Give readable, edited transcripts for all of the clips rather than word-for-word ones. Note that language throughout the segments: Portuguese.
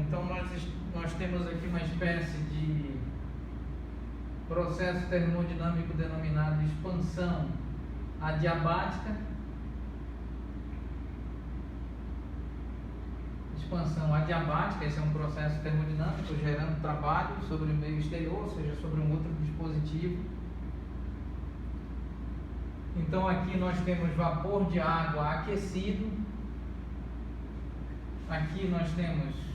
Então nós temos aqui uma espécie de processo termodinâmico denominado expansão adiabática. Expansão adiabática, esse é um processo termodinâmico gerando trabalho sobre o meio exterior, ou seja, sobre um outro dispositivo. Então aqui nós temos vapor de água aquecido, aqui nós temos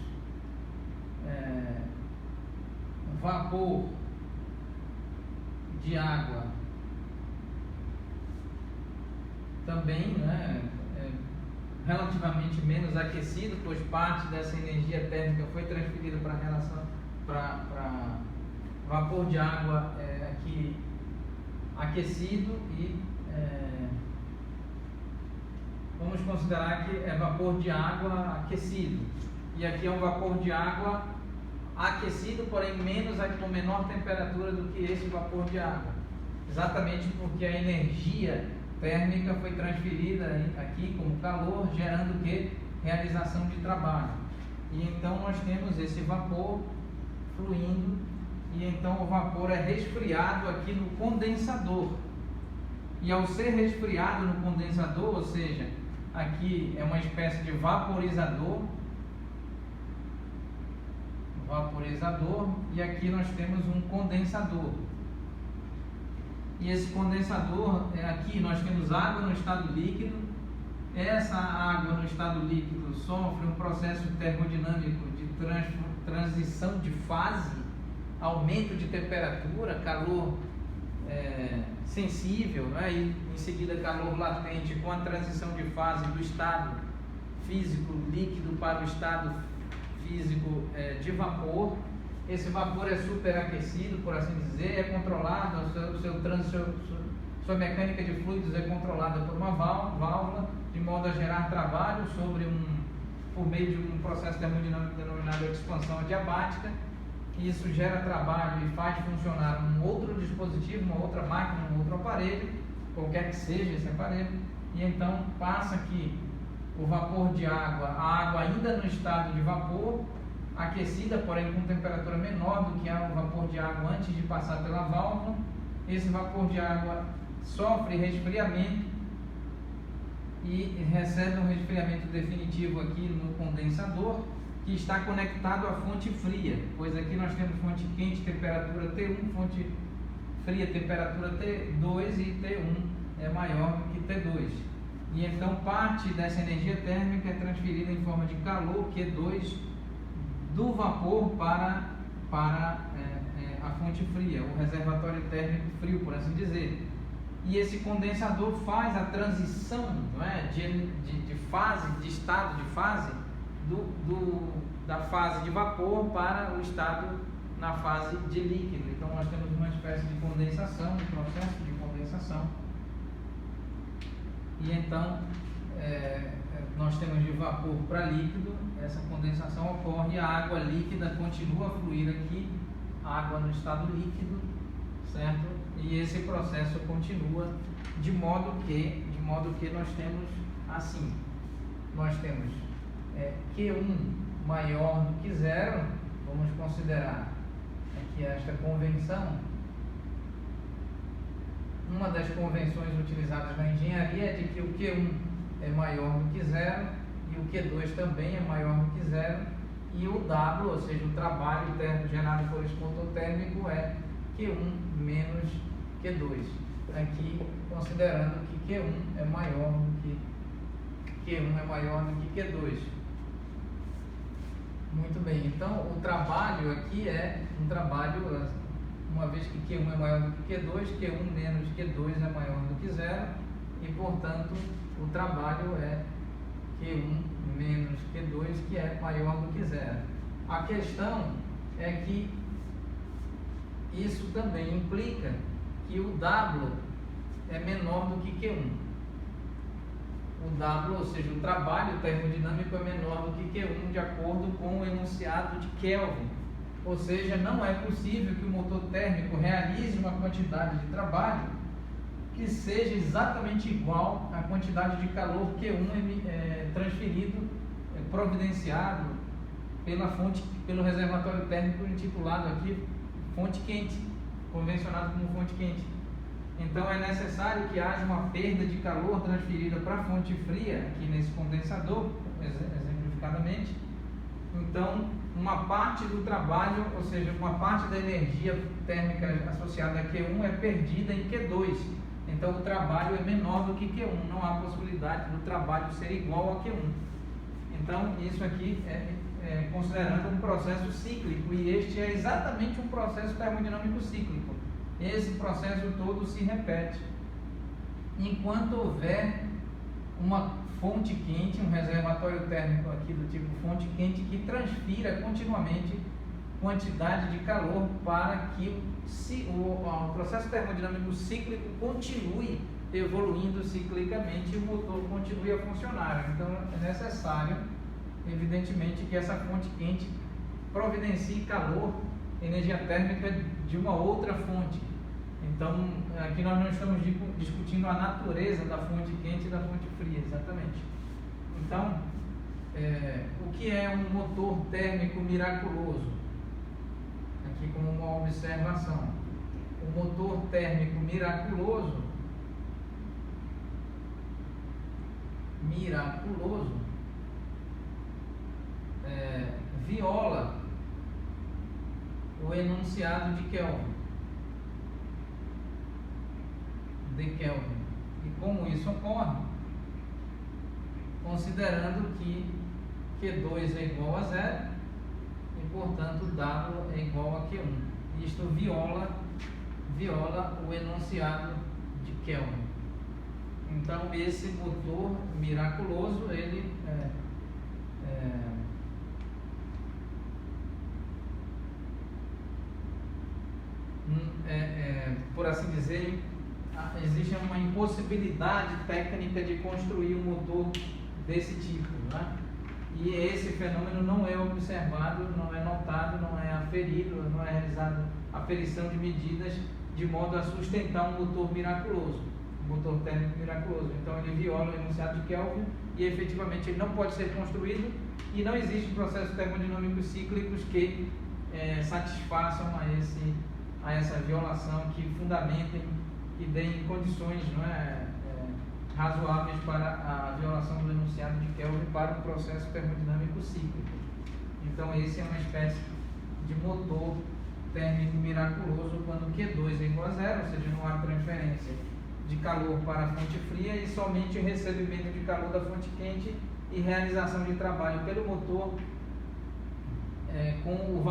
vapor de água também, né, relativamente menos aquecido, pois parte dessa energia térmica foi transferida para vapor de água aqui aquecido e vamos considerar que é vapor de água aquecido, e aqui é um vapor de água aquecido, porém com menor temperatura do que esse vapor de água, exatamente porque a energia térmica foi transferida aqui como calor, gerando o que? Realização de trabalho. E então nós temos esse vapor fluindo, e então o vapor é resfriado aqui no condensador. E ao ser resfriado no condensador, ou seja, aqui é uma espécie de vaporizador, e aqui nós temos um condensador. E esse condensador, aqui nós temos água no estado líquido. Essa água no estado líquido sofre um processo termodinâmico de transição de fase, aumento de temperatura, calor sensível, né? E em seguida calor latente, com a transição de fase do estado físico líquido para o estado físico de vapor. Esse vapor é superaquecido, por assim dizer, é controlado, sua mecânica de fluidos é controlada por uma válvula, de modo a gerar trabalho por meio de um processo termodinâmico denominado expansão adiabática. Isso gera trabalho e faz funcionar um outro dispositivo, uma outra máquina, um outro aparelho, qualquer que seja esse aparelho, e então passa aqui o vapor de água, a água ainda no estado de vapor, aquecida, porém com temperatura menor do que o vapor de água antes de passar pela válvula. Esse vapor de água sofre resfriamento e recebe um resfriamento definitivo aqui no condensador, que está conectado à fonte fria, pois aqui nós temos fonte quente, temperatura T1, fonte fria, temperatura T2, e T1 é maior do que T2. E então parte dessa energia térmica é transferida em forma de calor, Q2, do vapor para a fonte fria, o reservatório térmico frio, por assim dizer. E esse condensador faz a transição, não é, de fase, de estado de fase, da fase de vapor para o estado na fase de líquido. Então nós temos uma espécie de condensação, um processo de condensação. E então nós temos de vapor para líquido, essa condensação ocorre, a água líquida continua a fluir aqui, a água no estado líquido, certo? E esse processo continua de modo que nós temos assim, nós temos Q1 maior do que zero. Vamos considerar aqui esta convenção. Uma das convenções utilizadas na engenharia é de que o Q1 é maior do que zero e o Q2 também é maior do que zero, e o W, ou seja, o trabalho gerado por esse motor térmico, é Q1 menos Q2. Aqui considerando que Q1 é maior do que Q2. Muito bem, então o trabalho aqui é um trabalho, uma vez que Q1 é maior do que Q2, Q1 menos Q2 é maior do que zero, e portanto o trabalho é Q1 menos Q2, que é maior do que zero. A questão é que isso também implica que o W é menor do que Q1. O W, ou seja, o trabalho termodinâmico é menor do que Q1, de acordo com o enunciado de Kelvin. Ou seja, não é possível que o motor térmico realize uma quantidade de trabalho que seja exatamente igual à quantidade de calor Q1 transferido, providenciado pelo reservatório térmico intitulado aqui fonte quente, convencionado como fonte quente. Então é necessário que haja uma perda de calor transferida para a fonte fria, aqui nesse condensador, exemplificadamente. Então, uma parte do trabalho, ou seja, uma parte da energia térmica associada a Q1 é perdida em Q2. Então, o trabalho é menor do que Q1. Não há possibilidade do trabalho ser igual a Q1. Então, isso aqui é considerando um processo cíclico. E este é exatamente um processo termodinâmico cíclico. Esse processo todo se repete. Enquanto houver uma fonte quente, um reservatório térmico aqui do tipo fonte quente que transfira continuamente quantidade de calor para que o processo termodinâmico cíclico continue evoluindo ciclicamente e o motor continue a funcionar. Então é necessário, evidentemente, que essa fonte quente providencie calor, energia térmica de uma outra fonte. Então, aqui nós não estamos discutindo a natureza da fonte quente e da fonte fria, exatamente. Então, o que é um motor térmico miraculoso? Aqui como uma observação. O motor térmico miraculoso viola o enunciado de Kelvin. E como isso ocorre? Considerando que Q2 é igual a zero e, portanto, W é igual a Q1. Isto viola o enunciado de Kelvin. Então, esse motor miraculoso, ele por assim dizer, existe uma impossibilidade técnica de construir um motor desse tipo, né? E esse fenômeno não é observado, não é notado, não é aferido, não é realizado aferição de medidas de modo a sustentar um motor miraculoso, um motor térmico miraculoso. Então ele viola o enunciado de Kelvin e efetivamente ele não pode ser construído e não existem processos termodinâmicos cíclicos que satisfaçam a essa violação, que fundamentem e deem condições, não é, razoáveis para a violação do enunciado de Kelvin para o processo termodinâmico cíclico. Então esse é uma espécie de motor térmico miraculoso quando Q2 é igual a zero, ou seja, não há transferência de calor para a fonte fria e somente o recebimento de calor da fonte quente e realização de trabalho pelo motor com o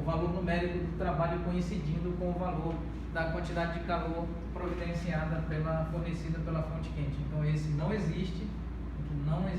valor numérico do trabalho coincidindo com o valor da quantidade de calor providenciada fornecida pela fonte quente. Então esse não existe, não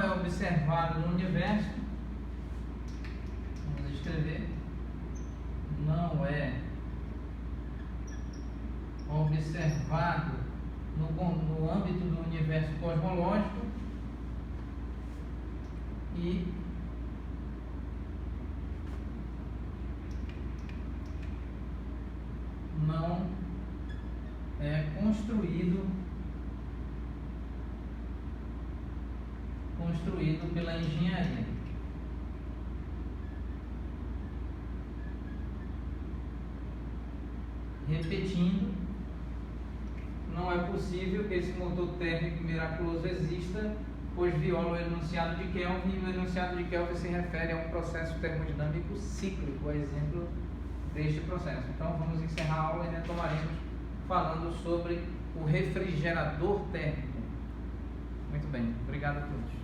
é observado no universo. Vamos escrever. Não é observado no âmbito do universo cosmológico e não é construído pela engenharia. Repetindo, não é possível que esse motor térmico miraculoso exista, pois viola o enunciado de Kelvin, e o enunciado de Kelvin se refere a um processo termodinâmico cíclico, a exemplo deste processo. Então vamos encerrar a aula e retomaremos falando sobre o refrigerador térmico. Muito bem, obrigado a todos.